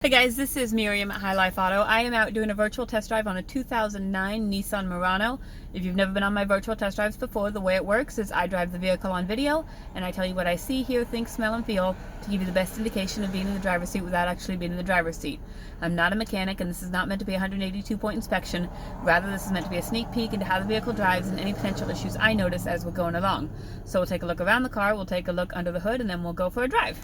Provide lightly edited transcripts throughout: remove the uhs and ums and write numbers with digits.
Hey guys, this is Miriam at High Life Auto. I am out doing a virtual test drive on a 2009 Nissan Murano. If you've never been on my virtual test drives before, the way it works is I drive the vehicle on video and I tell you what I see, hear, think, smell, and feel to give you the best indication of being in the driver's seat without actually being in the driver's seat. I'm not a mechanic and this is not meant to be a 182-point inspection. Rather, this is meant to be a sneak peek into how the vehicle drives and any potential issues I notice as we're going along. So we'll take a look around the car, we'll take a look under the hood, and then we'll go for a drive.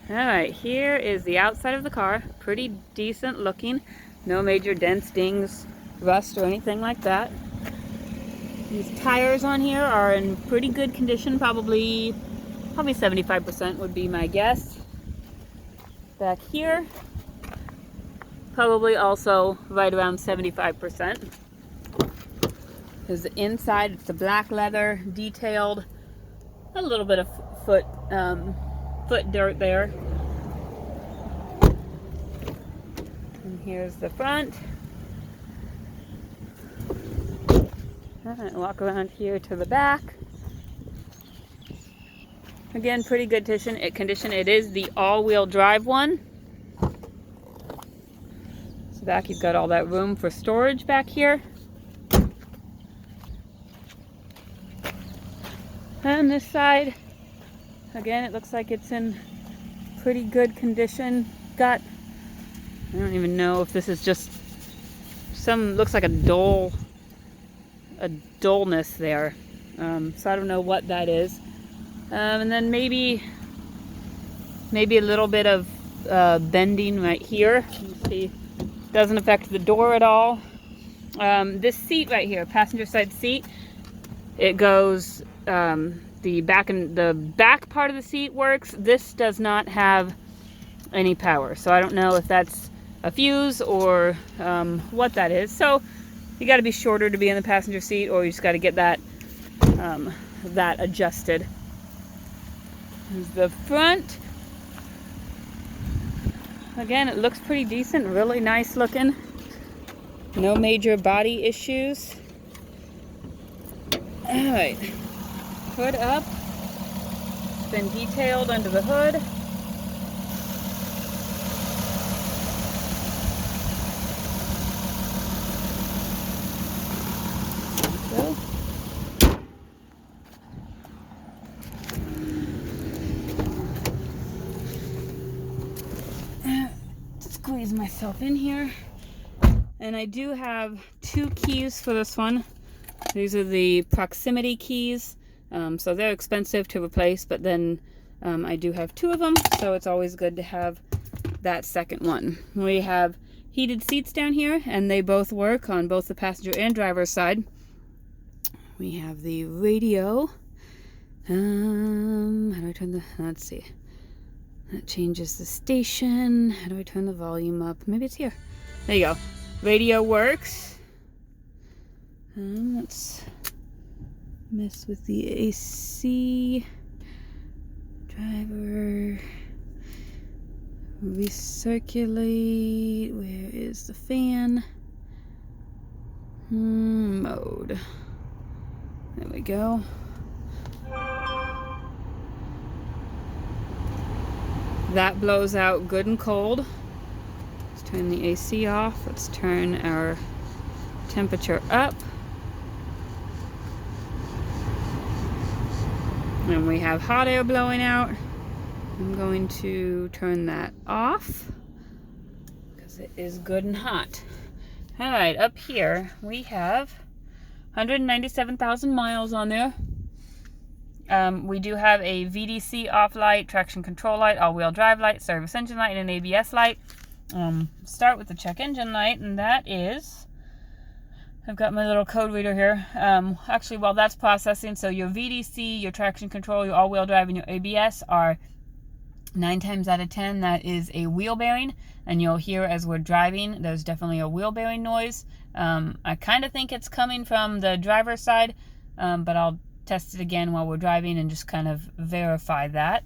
Alright, here is the outside of the car. Pretty decent looking. No major dents, dings, rust, or anything like that. These tires on here are in pretty good condition. Probably 75% would be my guess. Back here, probably also right around 75%. There's the inside, it's the black leather, detailed. A little bit of foot dirt there. And here's the front. Walk around here to the back. Again, pretty good condition. It is the all-wheel drive one. So back you've got all that room for storage back here. And this side, again, it looks like it's in pretty good condition. I don't even know if this is just looks like a dullness there. So I don't know what that is. And then maybe a little bit of bending right here. You see, doesn't affect the door at all. This seat right here, passenger side seat, it goes, the back part of the seat works. This does not have any power, so I don't know if that's a fuse or what that is. So you got to be shorter to be in the passenger seat, or you just got to get that adjusted. Here's the front. Again, it looks pretty decent, really nice looking. No major body issues. All right. Hood up. It's been detailed under the hood. Go. Squeeze myself in here. And I do have 2 keys for this one. These are the proximity keys. So they're expensive to replace, but then I do have 2 of them, so it's always good to have that second one. We have heated seats down here, and they both work on both the passenger and driver's side. We have the radio. How do I turn let's see. That changes the station. How do I turn the volume up? Maybe it's here. There you go. Radio works. Let's mess with the AC. Driver. Recirculate. Where is the fan? Mode. There we go. That blows out good and cold. Let's turn the AC off. Let's turn our temperature up. And we have hot air blowing out. I'm going to turn that off because it is good and hot. All right, up here we have 197,000 miles on there. We do have a VDC off light, traction control light, all-wheel drive light, service engine light, and an ABS light. Start with the check engine light, and that is, I've got my little code reader here. Actually, while that's processing, so your VDC, your traction control, your all-wheel drive, and your ABS are 9 times out of 10, that is a wheel bearing, and you'll hear as we're driving, there's definitely a wheel bearing noise. I kind of think it's coming from the driver's side, but I'll test it again while we're driving and just kind of verify that.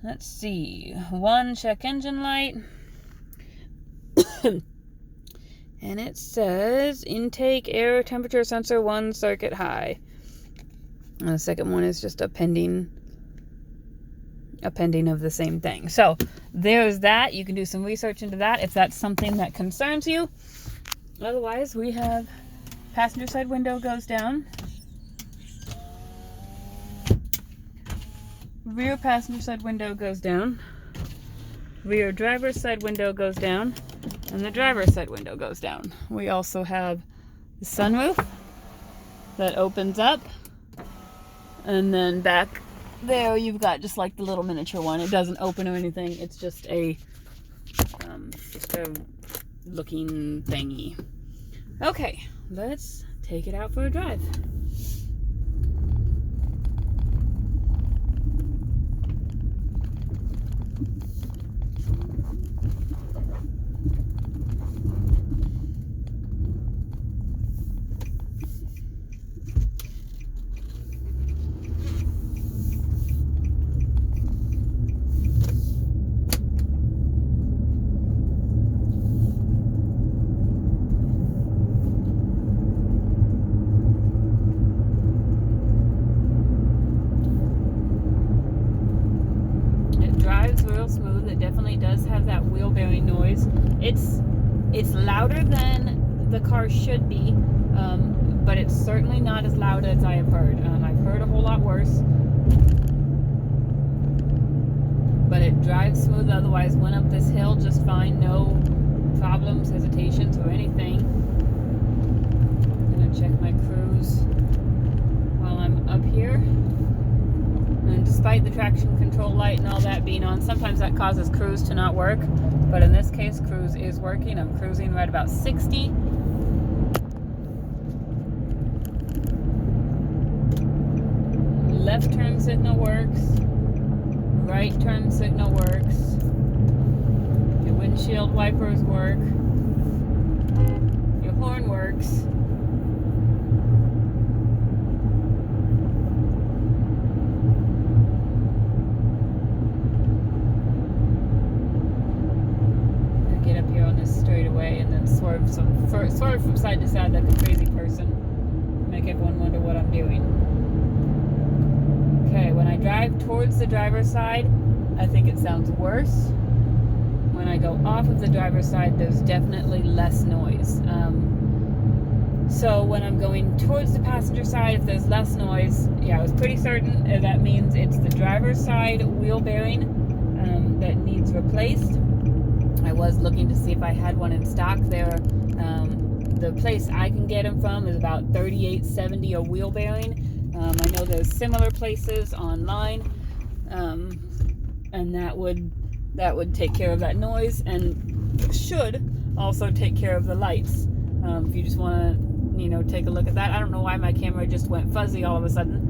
Let's see, 1 check engine light. And it says intake air temperature sensor 1 circuit high. And the second one is just a pending of the same thing. So there's that. You can do some research into that if that's something that concerns you. Otherwise, we have passenger side window goes down, rear passenger side window goes down, rear driver's side window goes down, and the driver's side window goes down. We also have the sunroof that opens up, and then back there you've got just like the little miniature one. It doesn't open or anything. It's just a looking thingy. Okay, let's take it out for a drive. Smooth. It definitely does have that wheel bearing noise. It's louder than the car should be, but it's certainly not as loud as I have heard. I've heard a whole lot worse, but it drives smooth. Otherwise, went up this hill just fine, no problems, hesitations, or anything. I'm gonna check my cruise while I'm up here. And despite the traction control light and all that being on, sometimes that causes cruise to not work. But in this case, cruise is working. I'm cruising right about 60. Left turn signal works. Right turn signal works. Your windshield wipers work. Your horn works. Straightaway and then swerve from side to side like a crazy person. Make everyone wonder what I'm doing. Okay, when I drive towards the driver's side, I think it sounds worse. When I go off of the driver's side, there's definitely less noise. So when I'm going towards the passenger side, if there's less noise, yeah, I was pretty certain that means it's the driver's side wheel bearing that needs replaced. I was looking to see if I had one in stock there. The place I can get them from is about $38.70 a wheel bearing. I know there's similar places online, and that would take care of that noise and should also take care of the lights. If you just want to, take a look at that. I don't know why my camera just went fuzzy all of a sudden,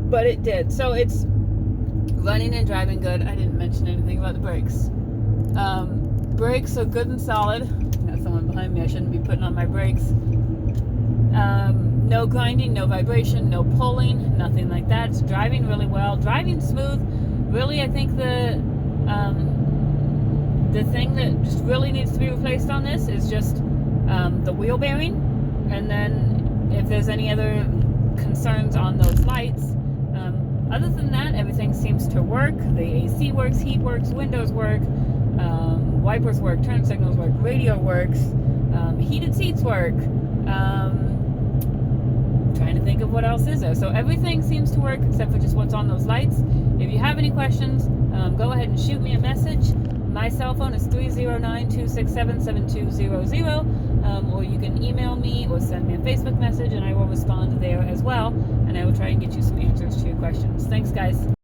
but it did. So it's running and driving good. I didn't mention anything about the brakes. Brakes are good and solid. Got someone behind me. I shouldn't be putting on my brakes. No grinding, no vibration, no pulling, nothing like that. It's driving really well. Driving smooth. Really, I think the thing that just really needs to be replaced on this is just the wheel bearing. And then if there's any other concerns on those lights, other than that, everything seems to work. The AC works, heat works, windows work. Wipers work, turn signals work, radio works, heated seats work. Trying to think of what else is there. So everything seems to work except for just what's on those lights. If you have any questions, go ahead and shoot me a message. My cell phone is 309-267-7200, or you can email me or send me a Facebook message and I will respond there as well, and I will try and get you some answers to your questions. Thanks, guys.